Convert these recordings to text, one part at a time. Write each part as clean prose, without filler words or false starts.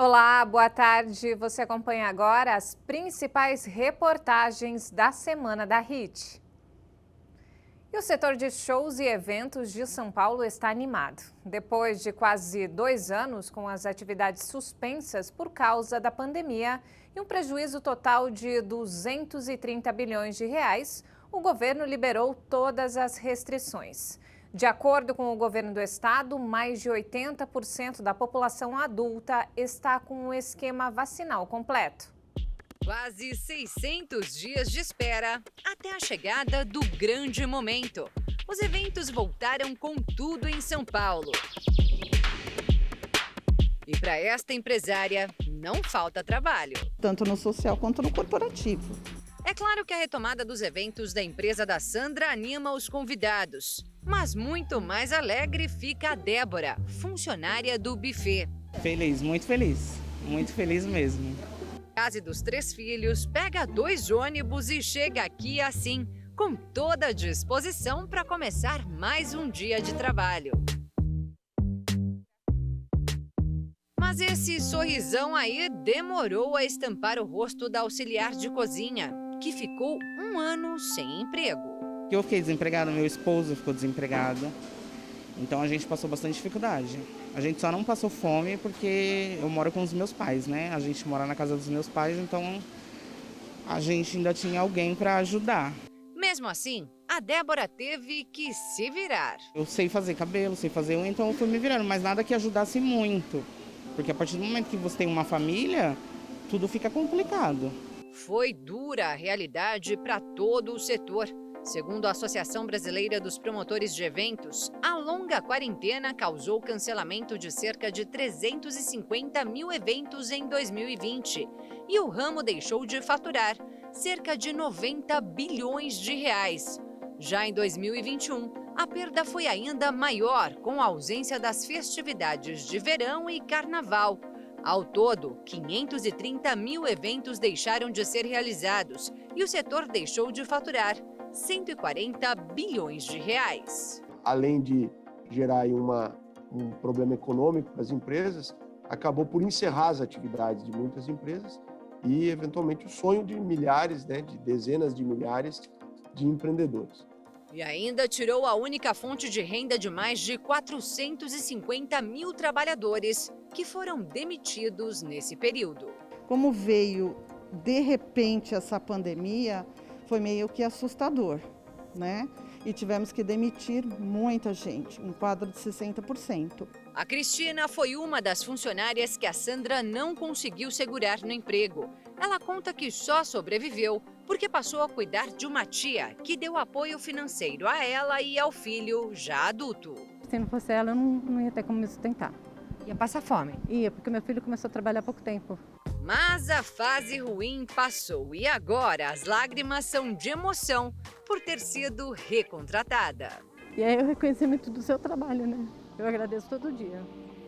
Olá, boa tarde. Você acompanha agora as principais reportagens da semana da HIT. E o setor de shows e eventos de São Paulo está animado. Depois de quase 2 anos com as atividades suspensas por causa da pandemia e um prejuízo total de 230 bilhões de reais, o governo liberou todas as restrições. De acordo com o governo do estado, mais de 80% da população adulta está com o esquema vacinal completo. Quase 600 dias de espera até a chegada do grande momento. Os eventos voltaram com tudo em São Paulo. E para esta empresária, não falta trabalho. Tanto no social quanto no corporativo. É claro que a retomada dos eventos da empresa da Sandra anima os convidados. Mas muito mais alegre fica a Débora, funcionária do buffet. Feliz, muito feliz mesmo. Casa dos 3 filhos, pega 2 ônibus e chega aqui assim, com toda a disposição para começar mais um dia de trabalho. Mas esse sorrisão aí demorou a estampar o rosto da auxiliar de cozinha, que ficou 1 ano sem emprego. Eu fiquei desempregado, meu esposo ficou desempregado, então a gente passou bastante dificuldade. A gente só não passou fome porque eu moro com os meus pais, né? A gente mora na casa dos meus pais, então a gente ainda tinha alguém para ajudar. Mesmo assim, a Débora teve que se virar. Eu sei fazer cabelo, sei fazer unha, então eu fui me virando, mas nada que ajudasse muito. Porque a partir do momento que você tem uma família, tudo fica complicado. Foi dura a realidade para todo o setor. Segundo a Associação Brasileira dos Promotores de Eventos, a longa quarentena causou cancelamento de cerca de 350 mil eventos em 2020 e o ramo deixou de faturar cerca de 90 bilhões de reais. Já em 2021, a perda foi ainda maior, com a ausência das festividades de verão e carnaval. Ao todo, 530 mil eventos deixaram de ser realizados e o setor deixou de faturar 140 bilhões de reais. Além de gerar aí um problema econômico para as empresas, acabou por encerrar as atividades de muitas empresas e, eventualmente, o sonho de milhares, de dezenas de milhares de empreendedores. E ainda tirou a única fonte de renda de mais de 450 mil trabalhadores que foram demitidos nesse período. Como veio de repente essa pandemia, foi meio que assustador, né? E tivemos que demitir muita gente, um quadro de 60%. A Cristina foi uma das funcionárias que a Sandra não conseguiu segurar no emprego. Ela conta que só sobreviveu porque passou a cuidar de uma tia que deu apoio financeiro a ela e ao filho já adulto. Se não fosse ela, eu não ia ter como me sustentar. Ia passar fome? Ia, porque meu filho começou a trabalhar há pouco tempo. Mas a fase ruim passou e agora as lágrimas são de emoção por ter sido recontratada. E aí o reconhecimento do seu trabalho, né? Eu agradeço todo dia.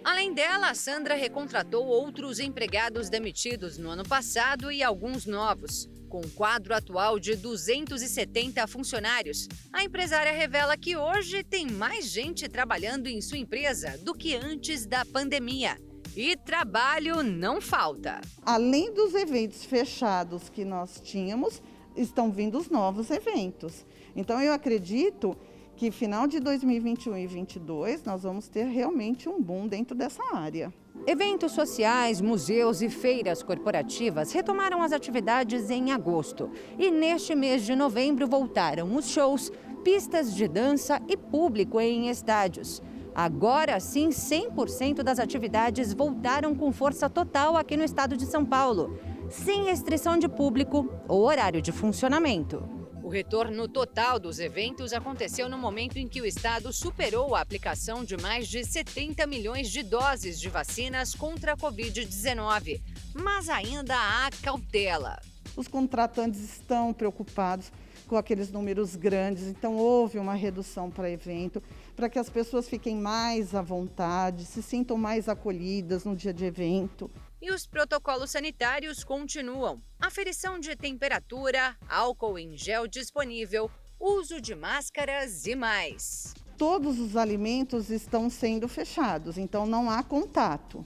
Além dela, a Sandra recontratou outros empregados demitidos no ano passado e alguns novos. Com um quadro atual de 270 funcionários, a empresária revela que hoje tem mais gente trabalhando em sua empresa do que antes da pandemia. E trabalho não falta. Além dos eventos fechados que nós tínhamos, estão vindo os novos eventos. Então eu acredito que final de 2021 e 2022 nós vamos ter realmente um boom dentro dessa área. Eventos sociais, museus e feiras corporativas retomaram as atividades em agosto. E neste mês de novembro voltaram os shows, pistas de dança e público em estádios. Agora sim, 100% das atividades voltaram com força total aqui no estado de São Paulo, sem restrição de público ou horário de funcionamento. O retorno total dos eventos aconteceu no momento em que o estado superou a aplicação de mais de 70 milhões de doses de vacinas contra a Covid-19. Mas ainda há cautela. Os contratantes estão preocupados com aqueles números grandes, então houve uma redução para evento, para que as pessoas fiquem mais à vontade, se sintam mais acolhidas no dia de evento. E os protocolos sanitários continuam. Aferição de temperatura, álcool em gel disponível, uso de máscaras e mais. Todos os alimentos estão sendo fechados, então não há contato.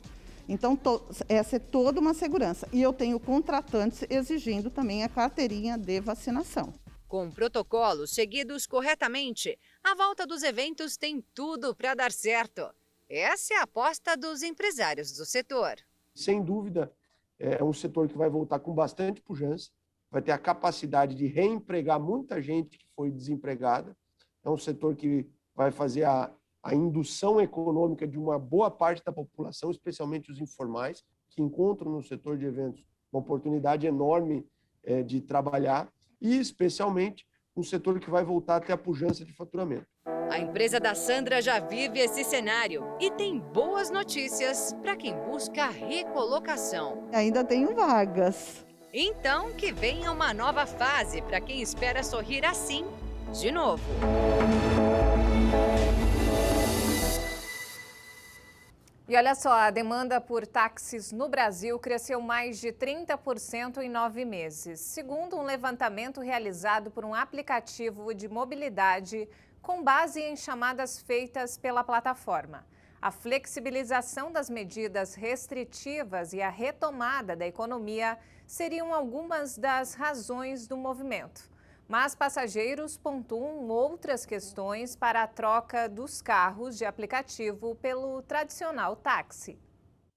Então, essa é toda uma segurança. E eu tenho contratantes exigindo também a carteirinha de vacinação. Com protocolos seguidos corretamente, a volta dos eventos tem tudo para dar certo. Essa é a aposta dos empresários do setor. Sem dúvida, é um setor que vai voltar com bastante pujança, vai ter a capacidade de reempregar muita gente que foi desempregada. É um setor que vai fazer a indução econômica de uma boa parte da população, especialmente os informais, que encontram no setor de eventos uma oportunidade enorme de trabalhar, e especialmente um setor que vai voltar a ter a pujança de faturamento. A empresa da Sandra já vive esse cenário e tem boas notícias para quem busca recolocação. Ainda tenho vagas. Então, que venha uma nova fase para quem espera sorrir assim de novo. E olha só, a demanda por táxis no Brasil cresceu mais de 30% em 9 meses, segundo um levantamento realizado por um aplicativo de mobilidade com base em chamadas feitas pela plataforma. A flexibilização das medidas restritivas e a retomada da economia seriam algumas das razões do movimento. Mas passageiros pontuam outras questões para a troca dos carros de aplicativo pelo tradicional táxi.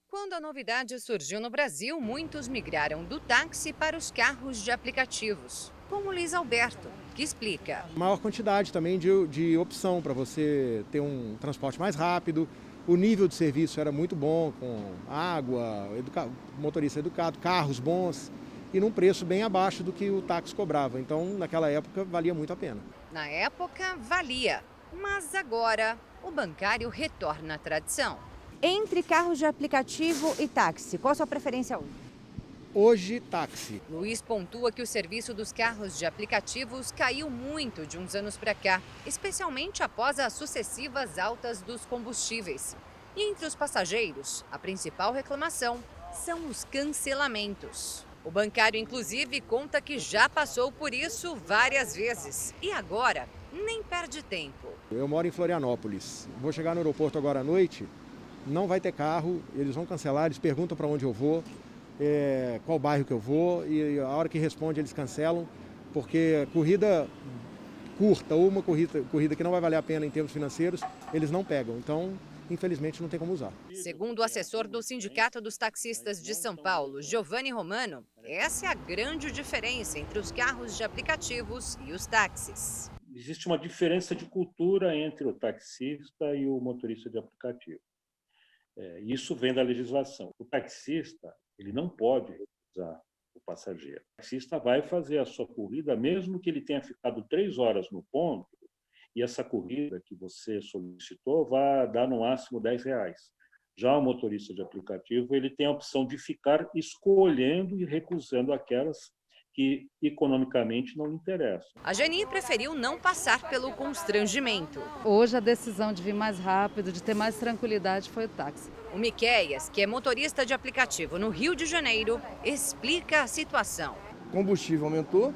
Quando a novidade surgiu no Brasil, muitos migraram do táxi para os carros de aplicativos, como Luiz Alberto, que explica. Maior quantidade também de opção para você ter um transporte mais rápido. O nível de serviço era muito bom, com água, motorista educado, carros bons e num preço bem abaixo do que o táxi cobrava. Então, naquela época, valia muito a pena. Na época, valia, mas agora o bancário retorna à tradição. Entre carros de aplicativo e táxi, qual a sua preferência hoje? Hoje, táxi. Luiz pontua que o serviço dos carros de aplicativos caiu muito de uns anos para cá, especialmente após as sucessivas altas dos combustíveis. E entre os passageiros, a principal reclamação são os cancelamentos. O bancário, inclusive, conta que já passou por isso várias vezes e agora nem perde tempo. Eu moro em Florianópolis. Vou chegar no aeroporto agora à noite, não vai ter carro, eles vão cancelar, eles perguntam para onde eu vou, qual bairro que eu vou, e a hora que responde eles cancelam, porque corrida curta ou uma corrida que não vai valer a pena em termos financeiros, eles não pegam. Então, infelizmente, não tem como usar. Segundo o assessor do Sindicato dos Taxistas de São Paulo, Giovanni Romano, essa é a grande diferença entre os carros de aplicativos e os táxis. Existe uma diferença de cultura entre o taxista e o motorista de aplicativo. Isso vem da legislação. O taxista, ele não pode recusar o passageiro. O taxista vai fazer a sua corrida, mesmo que ele tenha ficado 3 horas no ponto, e essa corrida que você solicitou vai dar no máximo R$10. Já o motorista de aplicativo, ele tem a opção de ficar escolhendo e recusando aquelas que economicamente não interessam. A Geni preferiu não passar pelo constrangimento. Hoje a decisão de vir mais rápido, de ter mais tranquilidade, foi o táxi. O Miqueias, que é motorista de aplicativo no Rio de Janeiro, explica a situação. O combustível aumentou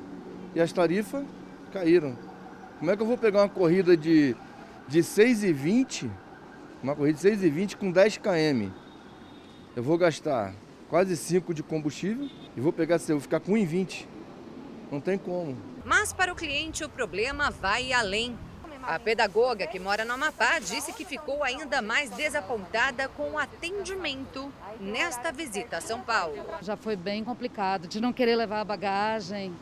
e as tarifas caíram. Como é que eu vou pegar uma corrida de 6,20, uma corrida de 6,20 com 10 km? Eu vou gastar quase 5 de combustível e vou ficar com 1,20. Não tem como. Mas para o cliente o problema vai além. A pedagoga que mora no Amapá disse que ficou ainda mais desapontada com o atendimento nesta visita a São Paulo. Já foi bem complicado de não querer levar a bagagem,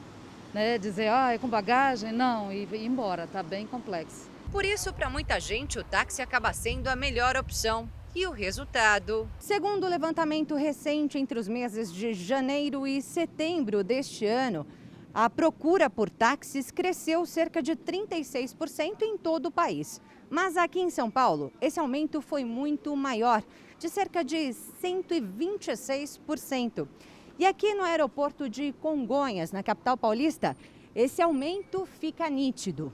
né? Dizer, é com bagagem? Não, e ir embora, tá bem complexo. Por isso, para muita gente, o táxi acaba sendo a melhor opção. E o resultado? Segundo o levantamento recente entre os meses de janeiro e setembro deste ano, a procura por táxis cresceu cerca de 36% em todo o país. Mas aqui em São Paulo, esse aumento foi muito maior, de cerca de 126%. E aqui no aeroporto de Congonhas, na capital paulista, esse aumento fica nítido.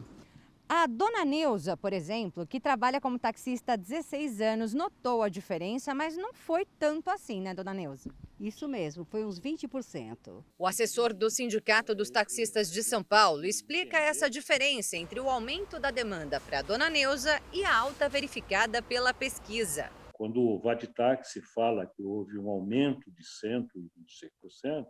A dona Neuza, por exemplo, que trabalha como taxista há 16 anos, notou a diferença, mas não foi tanto assim, né, dona Neuza? Isso mesmo, foi uns 20%. O assessor do Sindicato dos Taxistas de São Paulo explica essa diferença entre o aumento da demanda para a dona Neuza e a alta verificada pela pesquisa. quando o Vaditaxi fala que houve um aumento de 126%,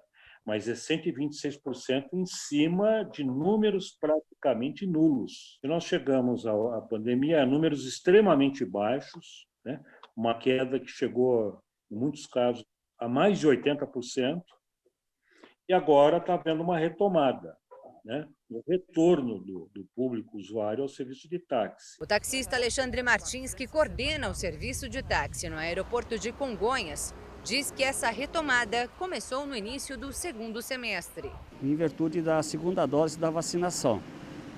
mas é 126% em cima de números praticamente nulos. E nós chegamos à pandemia a números extremamente baixos, né? Uma queda que chegou, em muitos casos, a mais de 80%, e agora está havendo uma retomada, né? O retorno do público usuário ao serviço de táxi. O taxista Alexandre Martins, que coordena o serviço de táxi no aeroporto de Congonhas, diz que essa retomada começou no início do segundo semestre. Em virtude da segunda dose da vacinação.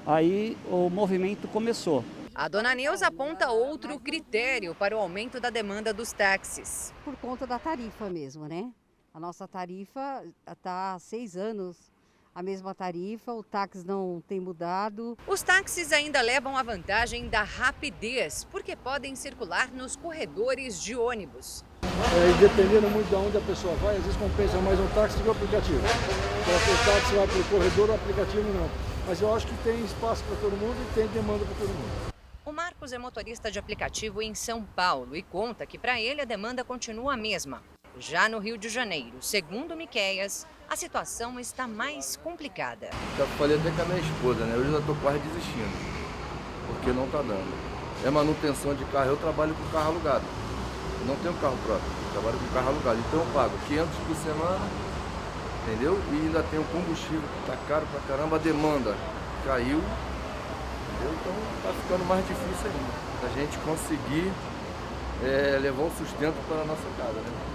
Aí o movimento começou. A dona Neuza aponta outro critério para o aumento da demanda dos táxis. Por conta da tarifa mesmo, né? A nossa tarifa está há 6 anos. A mesma tarifa, o táxi não tem mudado. Os táxis ainda levam a vantagem da rapidez, porque podem circular nos corredores de ônibus. E dependendo muito de onde a pessoa vai, às vezes compensa mais um táxi do que o aplicativo. Então, o táxi vai para o corredor, o aplicativo não. Mas eu acho que tem espaço para todo mundo e tem demanda para todo mundo. O Marcos é motorista de aplicativo em São Paulo e conta que para ele a demanda continua a mesma. Já no Rio de Janeiro, segundo Miqueias, a situação está mais complicada. Já falei até com a minha esposa, né? Eu já estou quase desistindo, porque não está dando. É manutenção de carro, eu trabalho com carro alugado. Eu não tenho carro próprio, eu trabalho com carro alugado. Então eu pago 500 por semana, entendeu? E ainda tem o combustível que está caro pra caramba, a demanda caiu, entendeu? Então está ficando mais difícil ainda, a gente conseguir levar o sustento para a nossa casa, né?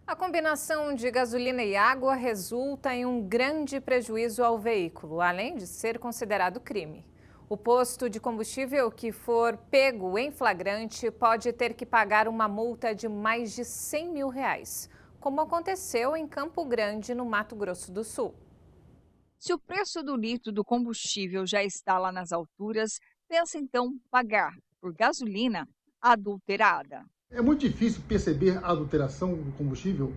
A combinação de gasolina e água resulta em um grande prejuízo ao veículo, além de ser considerado crime. O posto de combustível que for pego em flagrante pode ter que pagar uma multa de mais de R$100 mil, como aconteceu em Campo Grande, no Mato Grosso do Sul. Se o preço do litro do combustível já está lá nas alturas, pensa então pagar por gasolina adulterada. É muito difícil perceber a adulteração do combustível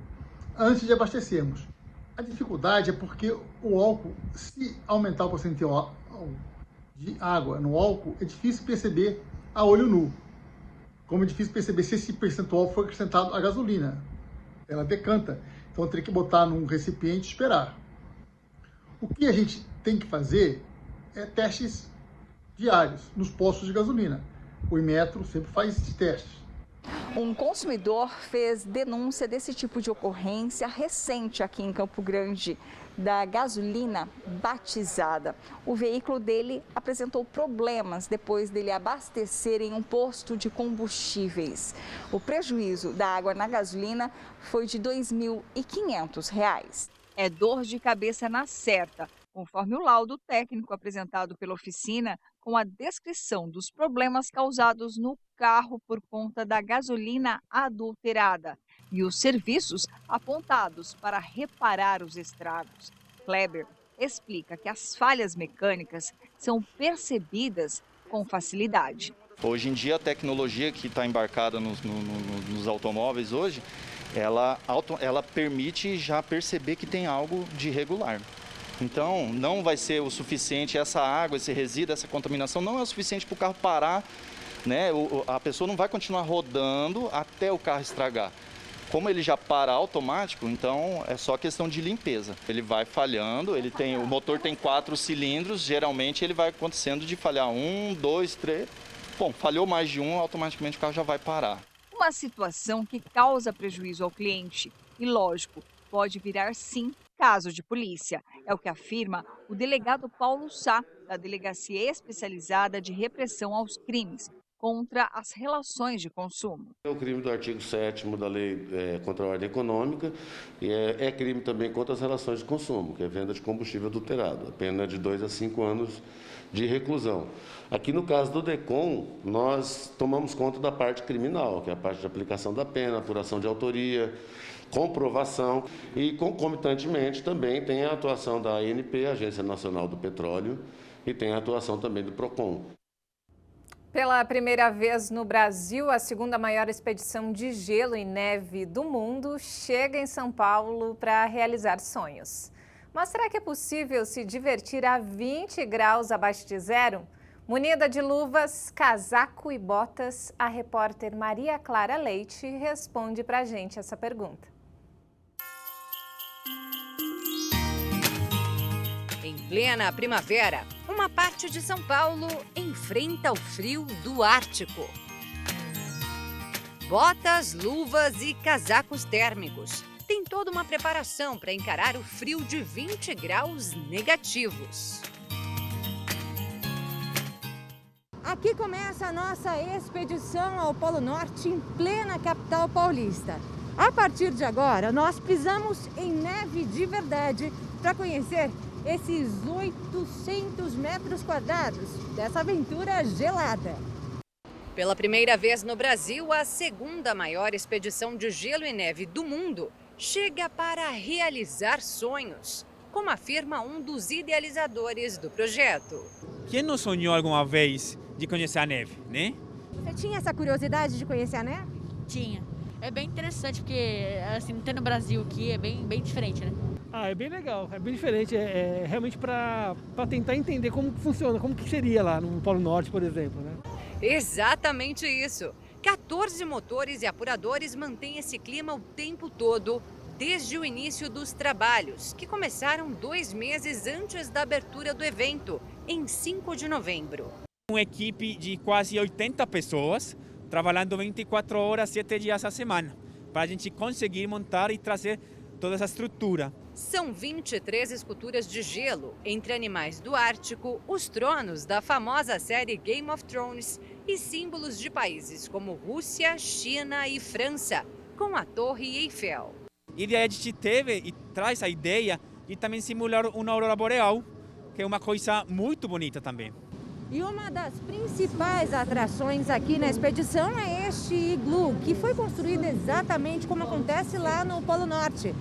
antes de abastecermos. A dificuldade é porque o álcool, se aumentar o percentual de água no álcool, é difícil perceber a olho nu. Como é difícil perceber se esse percentual foi acrescentado à gasolina. Ela decanta, então tem que botar num recipiente e esperar. O que a gente tem que fazer é testes diários nos postos de gasolina. O Inmetro sempre faz esses testes. Um consumidor fez denúncia desse tipo de ocorrência recente aqui em Campo Grande, da gasolina batizada. O veículo dele apresentou problemas depois dele abastecer em um posto de combustíveis. O prejuízo da água na gasolina foi de R$ 2.500. É dor de cabeça na certa, conforme o laudo técnico apresentado pela oficina, com a descrição dos problemas causados no carro por conta da gasolina adulterada e os serviços apontados para reparar os estragos. Kleber explica que as falhas mecânicas são percebidas com facilidade. Hoje em dia, a tecnologia que está embarcada nos automóveis hoje, ela permite já perceber que tem algo de irregular. Então, não vai ser o suficiente, essa água, esse resíduo, essa contaminação não é o suficiente para o carro parar, né? A pessoa não vai continuar rodando até o carro estragar. Como ele já para automático, então é só questão de limpeza. Ele vai falhando, o motor tem 4 cilindros, geralmente ele vai acontecendo de falhar 1, 2, 3. Bom, falhou mais de um, automaticamente o carro já vai parar. Uma situação que causa prejuízo ao cliente e, lógico, pode virar sim caso de polícia. É o que afirma o delegado Paulo Sá, da Delegacia Especializada de Repressão aos Crimes contra as Relações de Consumo. É o crime do artigo 7º da Lei contra a Ordem Econômica e é crime também contra as relações de consumo, que é venda de combustível adulterado. A pena é de 2 a 5 anos de reclusão. Aqui no caso do DECOM, nós tomamos conta da parte criminal, que é a parte de aplicação da pena, apuração de autoria, comprovação e, concomitantemente, também tem a atuação da ANP, Agência Nacional do Petróleo, e tem a atuação também do PROCON. Pela primeira vez no Brasil, a segunda maior expedição de gelo e neve do mundo chega em São Paulo para realizar sonhos. Mas será que é possível se divertir a 20 graus abaixo de zero? Munida de luvas, casaco e botas, a repórter Maria Clara Leite responde pra gente essa pergunta. Em plena primavera, uma parte de São Paulo enfrenta o frio do Ártico. Botas, luvas e casacos térmicos. Tem toda uma preparação para encarar o frio de 20 graus negativos. Aqui começa a nossa expedição ao Polo Norte em plena capital paulista. A partir de agora, nós pisamos em neve de verdade para conhecer esses 800 metros quadrados dessa aventura gelada. Pela primeira vez no Brasil, a segunda maior expedição de gelo e neve do mundo chega para realizar sonhos, como afirma um dos idealizadores do projeto. Quem não sonhou alguma vez de conhecer a neve, né? Você tinha essa curiosidade de conhecer a neve? Tinha. É bem interessante porque, assim, não tem no Brasil aqui, é bem diferente, né? É bem legal, é bem diferente, é realmente para tentar entender como que funciona, como que seria lá no Polo Norte, por exemplo, né? Exatamente isso. 14 motores e apuradores mantêm esse clima o tempo todo, desde o início dos trabalhos, que começaram 2 meses antes da abertura do evento, em 5 de novembro. Uma equipe de quase 80 pessoas, trabalhando 24 horas, 7 dias a semana, para a gente conseguir montar e trazer toda essa estrutura. São 23 esculturas de gelo, entre animais do Ártico, os tronos da famosa série Game of Thrones e símbolos de países como Rússia, China e França, com a Torre Eiffel. E daí a gente teve e traz a ideia de também simular uma aurora boreal, que é uma coisa muito bonita também. E uma das principais atrações aqui na expedição é este iglu, que foi construído exatamente como acontece lá no Polo Norte.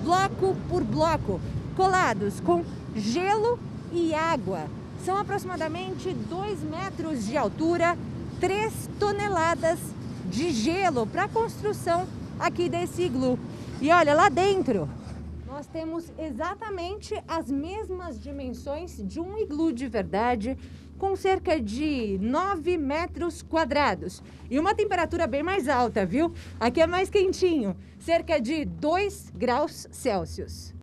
Bloco por bloco, colados com gelo e água. São aproximadamente 2 metros de altura, 3 toneladas de gelo para a construção aqui desse iglu. E olha, lá dentro nós temos exatamente as mesmas dimensões de um iglu de verdade, com cerca de 9 metros quadrados. E uma temperatura bem mais alta, viu? Aqui é mais quentinho, cerca de 2 graus Celsius.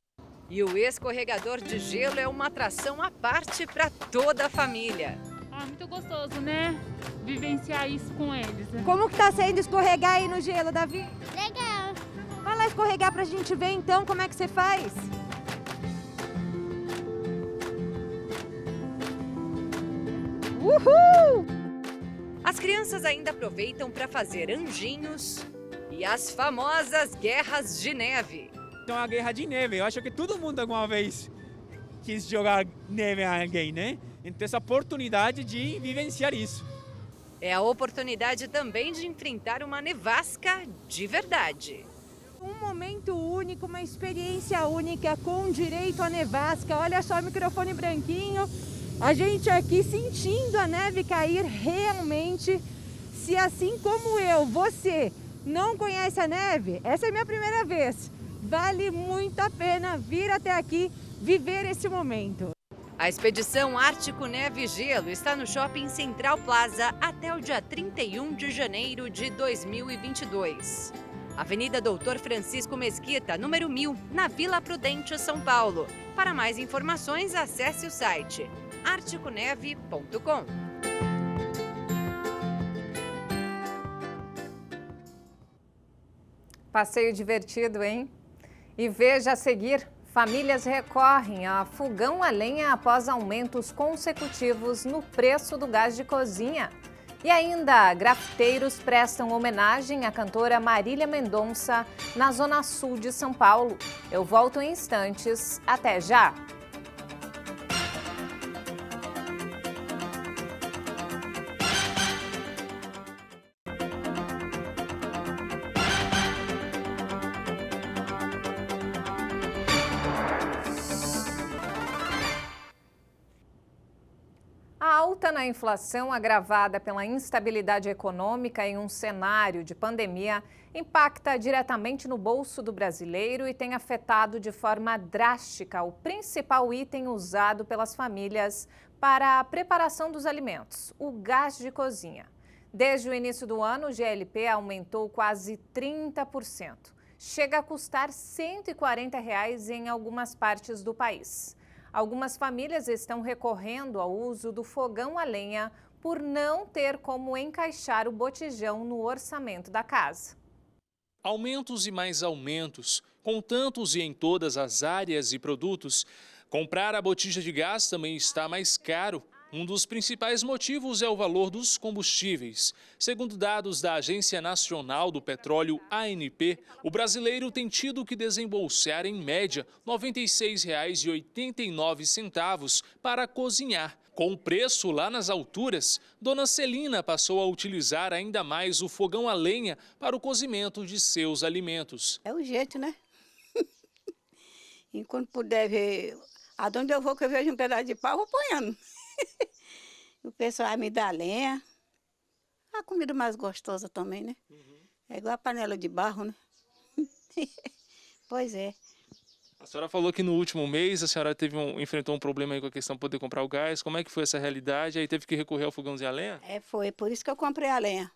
E o escorregador de gelo é uma atração à parte para toda a família. Muito gostoso, né? Vivenciar isso com eles. Né? Como que tá sendo escorregar aí no gelo, Davi? Legal. Vai lá escorregar pra gente ver então como é que você faz. Uhul! As crianças ainda aproveitam para fazer anjinhos e as famosas guerras de neve. Então a guerra de neve, eu acho que todo mundo alguma vez quis jogar neve a alguém, né? Então essa oportunidade de vivenciar isso. É a oportunidade também de enfrentar uma nevasca de verdade. Um momento único, uma experiência única com direito à nevasca. Olha só o microfone branquinho. A gente aqui sentindo a neve cair realmente. Se assim como eu, você não conhece a neve, essa é a minha primeira vez. Vale muito a pena vir até aqui, viver esse momento. A expedição Ártico Neve e Gelo está no Shopping Central Plaza até o dia 31 de janeiro de 2022. Avenida Doutor Francisco Mesquita, número 1000, na Vila Prudente, São Paulo. Para mais informações, acesse o site articoneve.com. Passeio divertido, hein? E veja a seguir, famílias recorrem a fogão a lenha após aumentos consecutivos no preço do gás de cozinha. E ainda, grafiteiros prestam homenagem à cantora Marília Mendonça na Zona Sul de São Paulo. Eu volto em instantes. Até já! A alta na inflação, agravada pela instabilidade econômica em um cenário de pandemia, impacta diretamente no bolso do brasileiro e tem afetado de forma drástica o principal item usado pelas famílias para a preparação dos alimentos, o gás de cozinha. Desde o início do ano, o GLP aumentou quase 30%. Chega a custar R$ 140 em algumas partes do país. Algumas famílias estão recorrendo ao uso do fogão a lenha por não ter como encaixar o botijão no orçamento da casa. Aumentos e mais aumentos, com tantos e em todas as áreas e produtos. Comprar a botija de gás também está mais caro. Um dos principais motivos é o valor dos combustíveis. Segundo dados da Agência Nacional do Petróleo, ANP, o brasileiro tem tido que desembolsar, em média, R$ 96,89 para cozinhar. Com o preço lá nas alturas, Dona Celina passou a utilizar ainda mais o fogão a lenha para o cozimento de seus alimentos. É o jeito, né? Enquanto puder ver, aonde eu vou que eu vejo um pedaço de pau, eu vou apanhando. O pessoal me dá lenha. A comida mais gostosa também, né? É igual a panela de barro, né? Pois é. A senhora falou que no último mês a senhora enfrentou um problema aí com a questão de poder comprar o gás. Como é que foi essa realidade? Aí teve que recorrer ao fogãozinho a lenha? Foi por isso que eu comprei a lenha.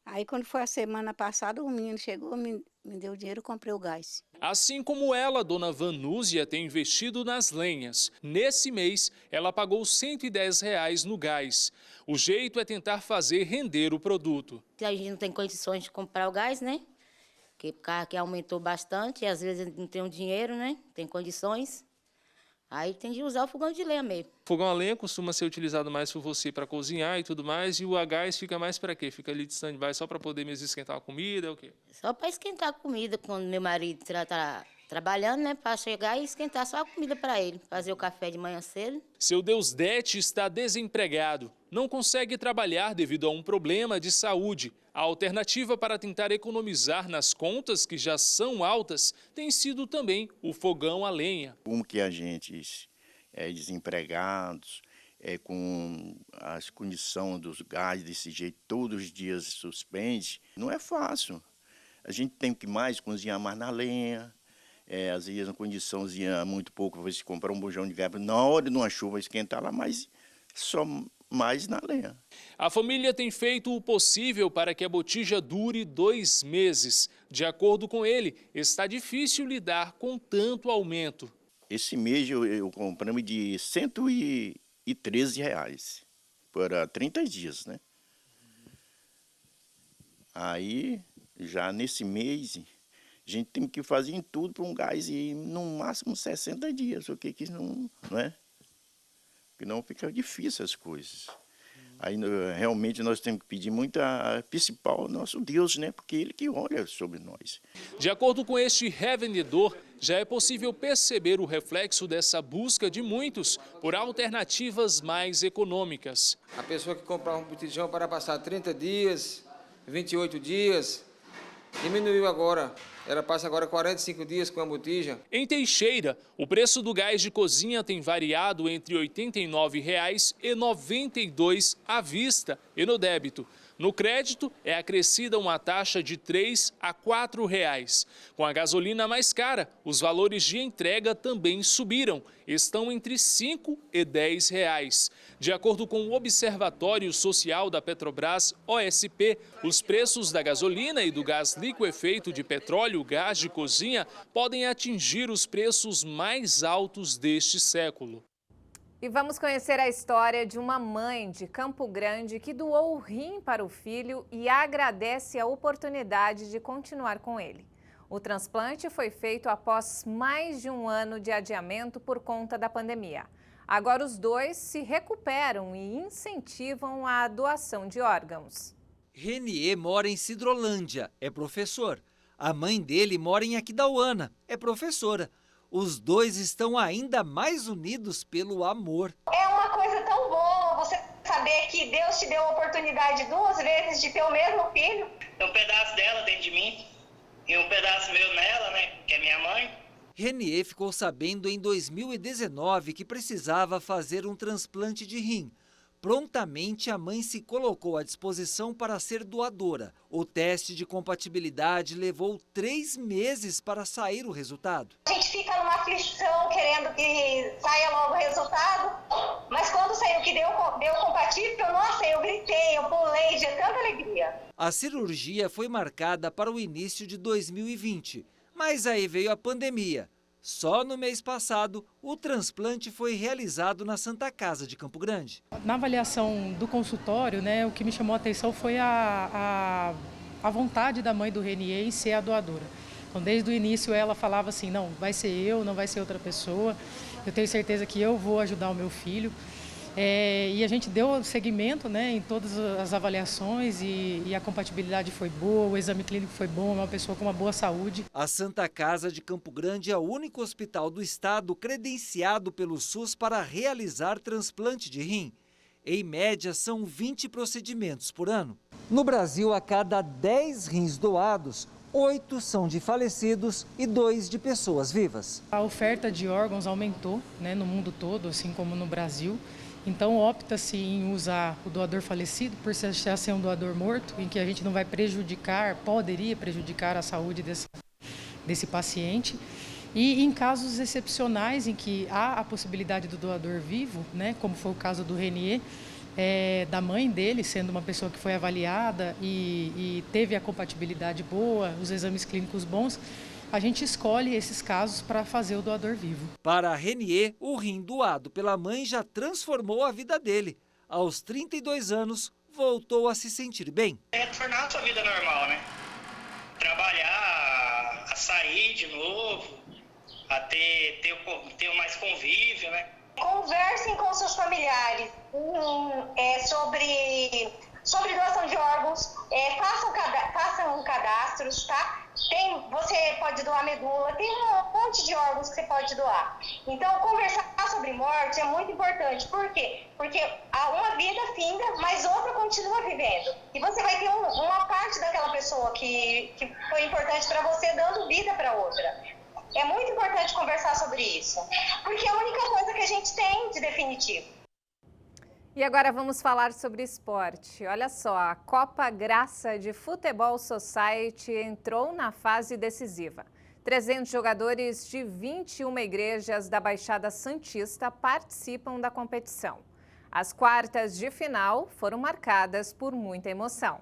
Aí quando foi a semana passada, o menino chegou, me deu o dinheiro e comprei o gás. Assim como ela, Dona Vanúzia tem investido nas lenhas. Nesse mês, ela pagou R$ 110 no gás. O jeito é tentar fazer render o produto. A gente não tem condições de comprar o gás, né? Porque o carro aqui aumentou bastante e às vezes não tem o dinheiro, né? Tem condições. Aí tem de usar o fogão de lenha mesmo. O fogão a lenha costuma ser utilizado mais por você para cozinhar e tudo mais, e o a gás fica mais para quê? Fica ali de stand-by só para poder mesmo esquentar a comida, é o quê? Só para esquentar a comida, quando meu marido está trabalhando, né? Para chegar e esquentar só a comida para ele, fazer o café de manhã cedo. Seu Deusdete está desempregado, não consegue trabalhar devido a um problema de saúde. A alternativa para tentar economizar nas contas, que já são altas, tem sido também o fogão a lenha. Como que a gente é desempregados, com as condições dos gás desse jeito, todos os dias suspende, não é fácil. A gente tem que cozinhar mais na lenha, às vezes uma condiçãozinha muito pouco, você comprar um bujão de gás, na hora de uma chuva esquentar lá, mas só mais na lenha. A família tem feito o possível para que a botija dure 2 meses. De acordo com ele, está difícil lidar com tanto aumento. Esse mês eu comprei de R$ 113 por 30 dias, né? Aí, já nesse mês, a gente tem que fazer em tudo para um gás ir no máximo 60 dias, o que não é? Porque não fica difícil as coisas. Aí realmente nós temos que pedir muito a principal nosso Deus, né? Porque Ele que olha sobre nós. De acordo com este revendedor, já é possível perceber o reflexo dessa busca de muitos por alternativas mais econômicas. A pessoa que comprava um botijão para passar 30 dias, 28 dias, diminuiu agora. Ela passa agora 45 dias com a botija. Em Teixeira, o preço do gás de cozinha tem variado entre R$ 89,00 e R$ 92,00 à vista e no débito. No crédito, é acrescida uma taxa de R$ 3 a R$ 4,00. Com a gasolina mais cara, os valores de entrega também subiram. Estão entre R$ 5 e R$ 10,00. De acordo com o Observatório Social da Petrobras, OSP, os preços da gasolina e do gás liquefeito de petróleo, gás de cozinha, podem atingir os preços mais altos deste século. E vamos conhecer a história de uma mãe de Campo Grande que doou o rim para o filho e agradece a oportunidade de continuar com ele. O transplante foi feito após mais de um ano de adiamento por conta da pandemia. Agora os dois se recuperam e incentivam a doação de órgãos. Renier mora em Sidrolândia, é professor. A mãe dele mora em Aquidauana, é professora. Os dois estão ainda mais unidos pelo amor. É uma coisa tão boa você saber que Deus te deu a oportunidade 2 vezes de ter o mesmo filho. Um pedaço dela dentro de mim e um pedaço meu nela, né, que é minha mãe. Renier ficou sabendo em 2019 que precisava fazer um transplante de rim. Prontamente, a mãe se colocou à disposição para ser doadora. O teste de compatibilidade levou 3 meses para sair o resultado. A gente fica numa aflição querendo que saia logo o resultado, mas quando saiu que deu compatível, nossa, eu gritei, eu pulei de tanta alegria. A cirurgia foi marcada para o início de 2020, mas aí veio a pandemia. Só no mês passado, o transplante foi realizado na Santa Casa de Campo Grande. Na avaliação do consultório, o que me chamou a atenção foi a vontade da mãe do Renier em ser a doadora. Então, desde o início, ela falava assim, não, vai ser eu, não vai ser outra pessoa. Eu tenho certeza que eu vou ajudar o meu filho. E a gente deu seguimento em todas as avaliações e a compatibilidade foi boa, o exame clínico foi bom, é uma pessoa com uma boa saúde. A Santa Casa de Campo Grande é o único hospital do estado credenciado pelo SUS para realizar transplante de rim. Em média, são 20 procedimentos por ano. No Brasil, a cada 10 rins doados, 8 são de falecidos e 2 de pessoas vivas. A oferta de órgãos aumentou no mundo todo, assim como no Brasil. Então, opta-se em usar o doador falecido, por ser um doador morto, em que a gente não vai poderia prejudicar a saúde desse paciente. E em casos excepcionais em que há a possibilidade do doador vivo, como foi o caso do Renier, da mãe dele, sendo uma pessoa que foi avaliada e teve a compatibilidade boa, os exames clínicos bons, a gente escolhe esses casos para fazer o doador vivo. Para Renier, o rim doado pela mãe já transformou a vida dele. Aos 32 anos, voltou a se sentir bem. Retornar à sua vida normal, Trabalhar, a sair de novo, a ter mais convívio, Conversem com seus familiares sobre doação de órgãos, façam cadastros, tá? Você pode doar medula, tem um monte de órgãos que você pode doar. Então, conversar sobre morte é muito importante. Por quê? Porque uma vida finda, mas outra continua vivendo. E você vai ter uma parte daquela pessoa que foi importante para você, dando vida para outra. É muito importante conversar sobre isso, porque é a única coisa que a gente tem de definitivo. E agora vamos falar sobre esporte. Olha só, a Copa Graça de Futebol Society entrou na fase decisiva. 300 jogadores de 21 igrejas da Baixada Santista participam da competição. As quartas de final foram marcadas por muita emoção.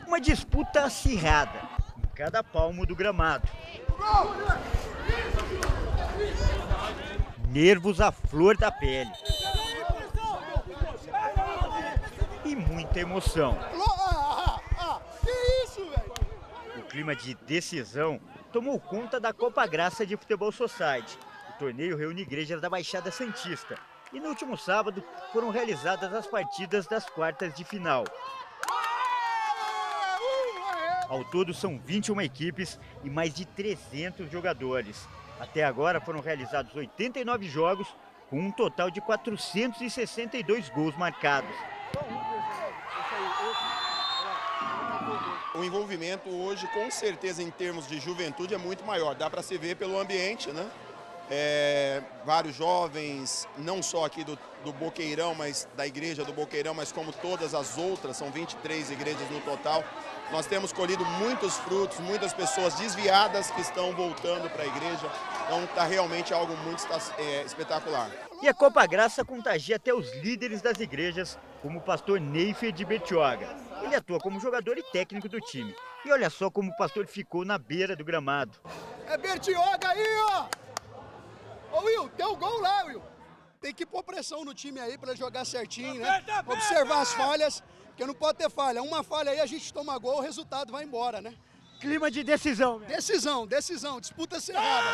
Uma disputa acirrada em cada palmo do gramado. Nervos à flor da pele. E muita emoção. Que isso, velho? O clima de decisão tomou conta da Copa Graça de Futebol Society. O torneio reúne igrejas da Baixada Santista. E no último sábado foram realizadas as partidas das quartas de final. Ao todo são 21 equipes e mais de 300 jogadores. Até agora foram realizados 89 jogos, com um total de 462 gols marcados. O envolvimento hoje, com certeza, em termos de juventude, é muito maior. Dá para se ver pelo ambiente, vários jovens, não só aqui do Boqueirão, mas da igreja do Boqueirão, mas como todas as outras, são 23 igrejas no total. Nós temos colhido muitos frutos, muitas pessoas desviadas que estão voltando para a igreja. Então está realmente algo muito espetacular. E a Copa Graça contagia até os líderes das igrejas, como o pastor Neifer de Bertioga. Ele atua como jogador e técnico do time. E olha só como o pastor ficou na beira do gramado. É Bertioga aí, ó! Ô Will, tem o gol lá, Will. Tem que pôr pressão no time aí para jogar certinho, Observar as falhas, porque não pode ter falha. Uma falha aí a gente toma gol, o resultado vai embora, Clima de decisão. Decisão, disputa cerrada.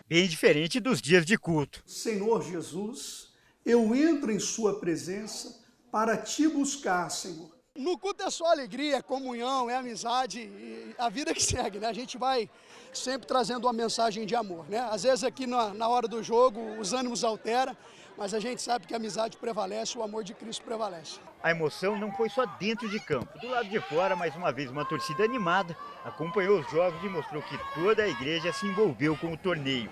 Bem diferente dos dias de culto. Senhor Jesus, eu entro em sua presença para te buscar, Senhor. No culto é só alegria, é comunhão, é amizade e a vida que segue, A gente vai sempre trazendo uma mensagem de amor, Às vezes aqui na hora do jogo os ânimos alteram, mas a gente sabe que a amizade prevalece, o amor de Cristo prevalece. A emoção não foi só dentro de campo. Do lado de fora, mais uma vez, uma torcida animada acompanhou os jogos e mostrou que toda a igreja se envolveu com o torneio.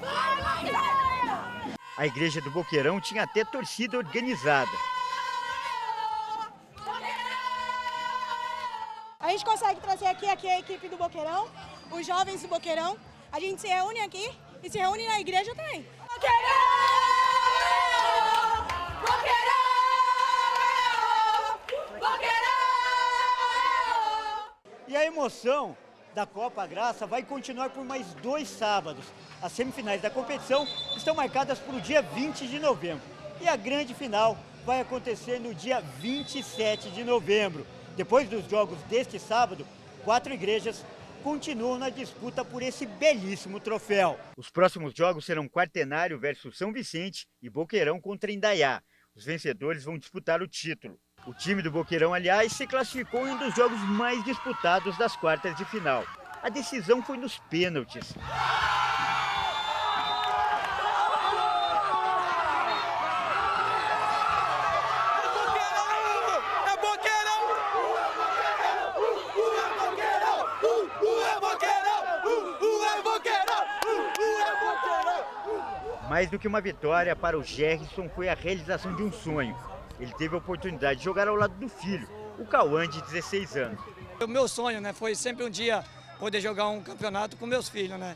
A igreja do Boqueirão tinha até torcida organizada. A gente consegue trazer aqui a equipe do Boqueirão, os jovens do Boqueirão. A gente se reúne aqui e se reúne na igreja também. Boqueirão! Boqueirão! Boqueirão! E a emoção da Copa Graça vai continuar por mais 2 sábados. As semifinais da competição estão marcadas para o dia 20 de novembro. E a grande final vai acontecer no dia 27 de novembro. Depois dos jogos deste sábado, 4 igrejas continuam na disputa por esse belíssimo troféu. Os próximos jogos serão Quartenário versus São Vicente e Boqueirão contra Indaiá. Os vencedores vão disputar o título. O time do Boqueirão, aliás, se classificou em um dos jogos mais disputados das quartas de final. A decisão foi nos pênaltis. Mais do que uma vitória, para o Gerson foi a realização de um sonho. Ele teve a oportunidade de jogar ao lado do filho, o Cauã, de 16 anos. O meu sonho, né, foi sempre um dia poder jogar um campeonato com meus filhos, né?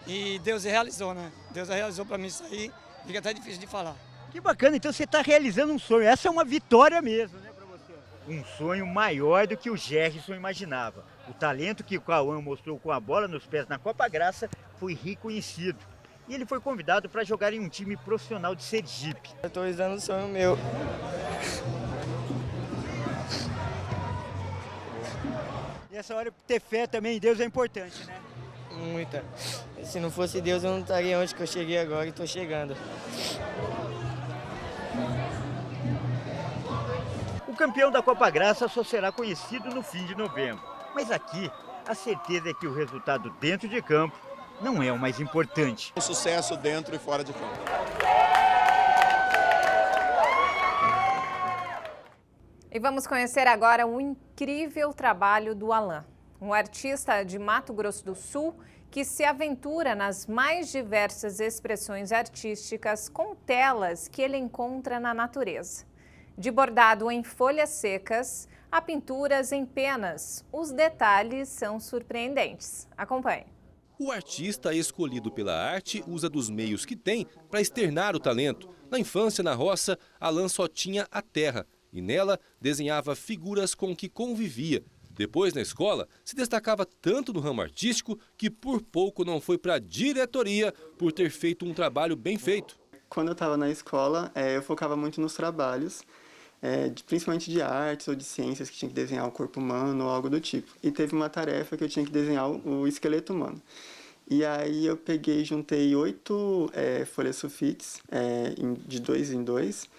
E Deus realizou, né? Deus realizou para mim isso aí, fica até difícil de falar. Que bacana, então você está realizando um sonho. Essa é uma vitória mesmo, né, para você? Um sonho maior do que o Gerson imaginava. O talento que o Cauã mostrou com a bola nos pés na Copa Graça foi reconhecido. E ele foi convidado para jogar em um time profissional de Sergipe. Eu estou realizando um sonho meu. E essa hora ter fé também em Deus é importante, né? Muita. Se não fosse Deus, eu não estaria onde que eu cheguei agora e estou chegando. O campeão da Copa Graça só será conhecido no fim de novembro. Mas aqui, a certeza é que o resultado dentro de campo não é o mais importante. O sucesso dentro e fora de campo. E vamos conhecer agora o incrível trabalho do Alan, um artista de Mato Grosso do Sul que se aventura nas mais diversas expressões artísticas com telas que ele encontra na natureza. De bordado em folhas secas a pinturas em penas, os detalhes são surpreendentes. Acompanhe. O artista escolhido pela arte usa dos meios que tem para externar o talento. Na infância, na roça, Alan só tinha a terra e nela desenhava figuras com que convivia. Depois, na escola, se destacava tanto no ramo artístico que por pouco não foi para a diretoria por ter feito um trabalho bem feito. Quando eu estava na escola, eu focava muito nos trabalhos, principalmente de artes ou de ciências, que tinha que desenhar o corpo humano ou algo do tipo. E teve uma tarefa que eu tinha que desenhar o esqueleto humano. E aí eu peguei e juntei 8 folhas sulfites, de 2 em 2,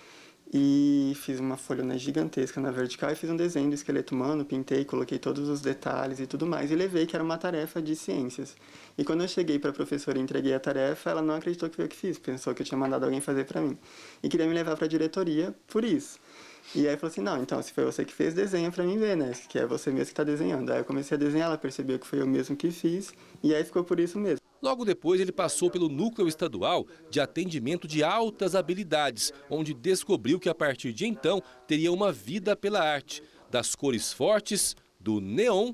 e fiz uma folha gigantesca na vertical e fiz um desenho do esqueleto humano, pintei, coloquei todos os detalhes e tudo mais, e levei que era uma tarefa de ciências. E quando eu cheguei para a professora e entreguei a tarefa, ela não acreditou que foi eu que fiz, pensou que eu tinha mandado alguém fazer para mim. E queria me levar para a diretoria por isso. E aí falou assim, não, então se foi você que fez, desenha pra mim ver, né, que é você mesmo que está desenhando. Aí eu comecei a desenhar, ela percebeu que foi eu mesmo que fiz, e aí ficou por isso mesmo. Logo depois ele passou pelo Núcleo Estadual de Atendimento de Altas Habilidades, onde descobriu que a partir de então teria uma vida pela arte. Das cores fortes, do neon,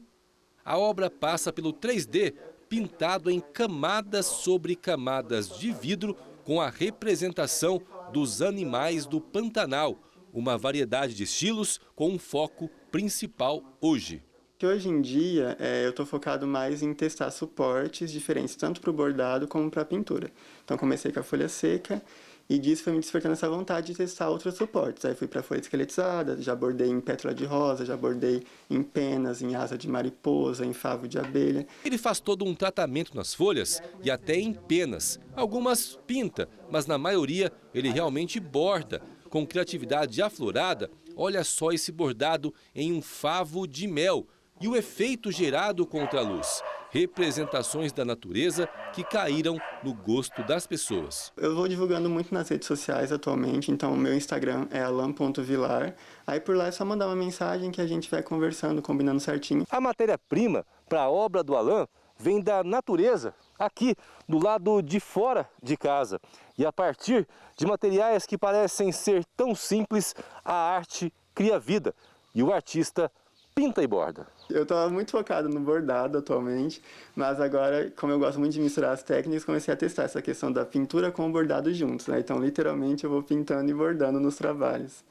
a obra passa pelo 3D, pintado em camadas sobre camadas de vidro com a representação dos animais do Pantanal. Uma variedade de estilos com um foco principal hoje. Hoje em dia, eu estou focado mais em testar suportes diferentes, tanto para o bordado como para a pintura. Então, comecei com a folha seca e disso foi me despertando essa vontade de testar outros suportes. Aí fui para a folha esqueletizada, já bordei em pétala de rosa, já bordei em penas, em asa de mariposa, em favo de abelha. Ele faz todo um tratamento nas folhas e até em penas. Algumas pinta, mas na maioria ele realmente borda. Com criatividade aflorada, olha só esse bordado em um favo de mel e o efeito gerado contra a luz. Representações da natureza que caíram no gosto das pessoas. Eu vou divulgando muito nas redes sociais atualmente, então o meu Instagram é alan.vilar. Aí por lá é só mandar uma mensagem que a gente vai conversando, combinando certinho. A matéria-prima para a obra do Alan vem da natureza, aqui do lado de fora de casa. E a partir de materiais que parecem ser tão simples, a arte cria vida e o artista pinta e borda. Eu estava muito focado no bordado atualmente, mas agora, como eu gosto muito de misturar as técnicas, comecei a testar essa questão da pintura com o bordado juntos, né? Então, literalmente, eu vou pintando e bordando nos trabalhos.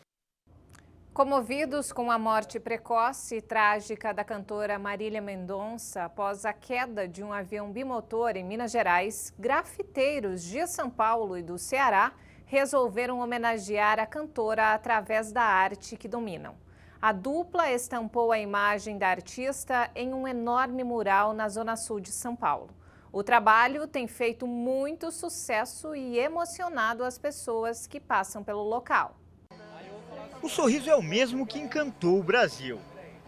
Comovidos com a morte precoce e trágica da cantora Marília Mendonça após a queda de um avião bimotor em Minas Gerais, grafiteiros de São Paulo e do Ceará resolveram homenagear a cantora através da arte que dominam. A dupla estampou a imagem da artista em um enorme mural na zona sul de São Paulo. O trabalho tem feito muito sucesso e emocionado as pessoas que passam pelo local. O sorriso é o mesmo que encantou o Brasil.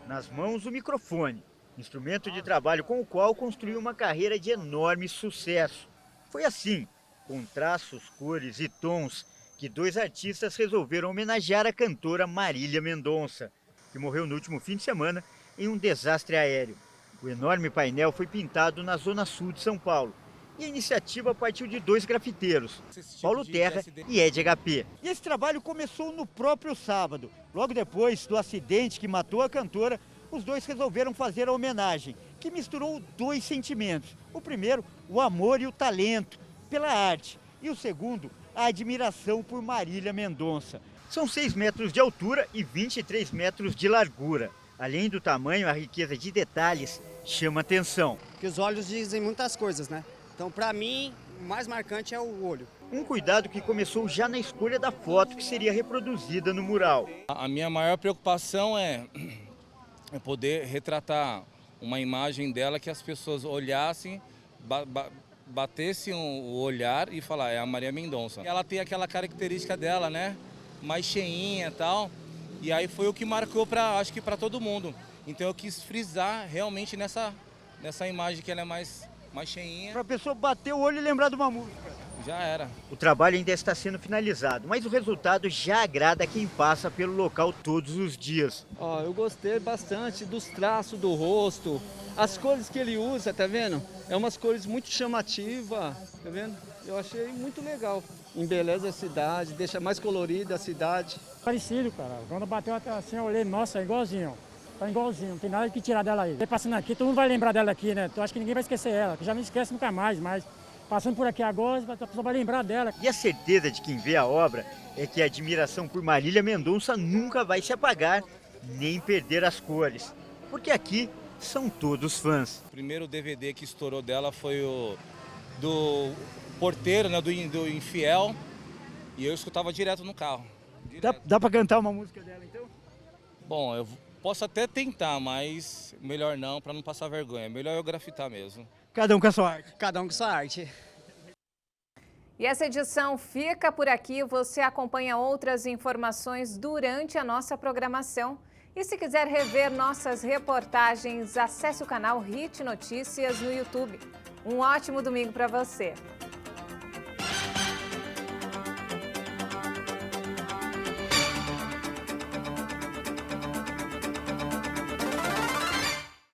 Nas mãos, o microfone, instrumento de trabalho com o qual construiu uma carreira de enorme sucesso. Foi assim, com traços, cores e tons, que dois artistas resolveram homenagear a cantora Marília Mendonça, que morreu no último fim de semana em um desastre aéreo. O enorme painel foi pintado na zona sul de São Paulo. E a iniciativa partiu de dois grafiteiros, Paulo Terra e Ed HP. E esse trabalho começou no próprio sábado. Logo depois do acidente que matou a cantora, os dois resolveram fazer a homenagem, que misturou dois sentimentos. O primeiro, o amor e o talento pela arte. E o segundo, a admiração por Marília Mendonça. São 6 metros de altura e 23 metros de largura. Além do tamanho, a riqueza de detalhes chama atenção. Porque os olhos dizem muitas coisas, né? Então, para mim, o mais marcante é o olho. Um cuidado que começou já na escolha da foto que seria reproduzida no mural. A minha maior preocupação é poder retratar uma imagem dela que as pessoas olhassem, batessem o olhar e falar, é a Marília Mendonça. Ela tem aquela característica dela, né? Mais cheinha e tal. E aí foi o que marcou, acho que para todo mundo. Então eu quis frisar realmente nessa imagem que ela é mais cheinha. Para a pessoa bater o olho e lembrar de uma música. Já era. O trabalho ainda está sendo finalizado, mas o resultado já agrada quem passa pelo local todos os dias. Eu gostei bastante dos traços do rosto, as cores que ele usa, tá vendo? É umas cores muito chamativas, tá vendo? Eu achei muito legal. Embeleza a cidade, deixa mais colorida a cidade. Parecido, cara. Quando bateu até assim, eu olhei, nossa, é igualzinho. Tá igualzinho, não tem nada que tirar dela aí. Passando aqui, todo mundo vai lembrar dela aqui, né? Eu acho que ninguém vai esquecer ela, que já não esquece nunca mais, mas passando por aqui agora, a pessoa vai lembrar dela. E a certeza de quem vê a obra é que a admiração por Marília Mendonça nunca vai se apagar, nem perder as cores. Porque aqui são todos fãs. O primeiro DVD que estourou dela foi o do Porteiro, né? Do Infiel, e eu escutava direto no carro. Dá pra cantar uma música dela, então? Bom, eu posso até tentar, mas melhor não, para não passar vergonha. Melhor eu grafitar mesmo. Cada um com a sua arte. Cada um com a sua arte. E essa edição fica por aqui. Você acompanha outras informações durante a nossa programação. E se quiser rever nossas reportagens, acesse o canal HIT Notícias no YouTube. Um ótimo domingo para você.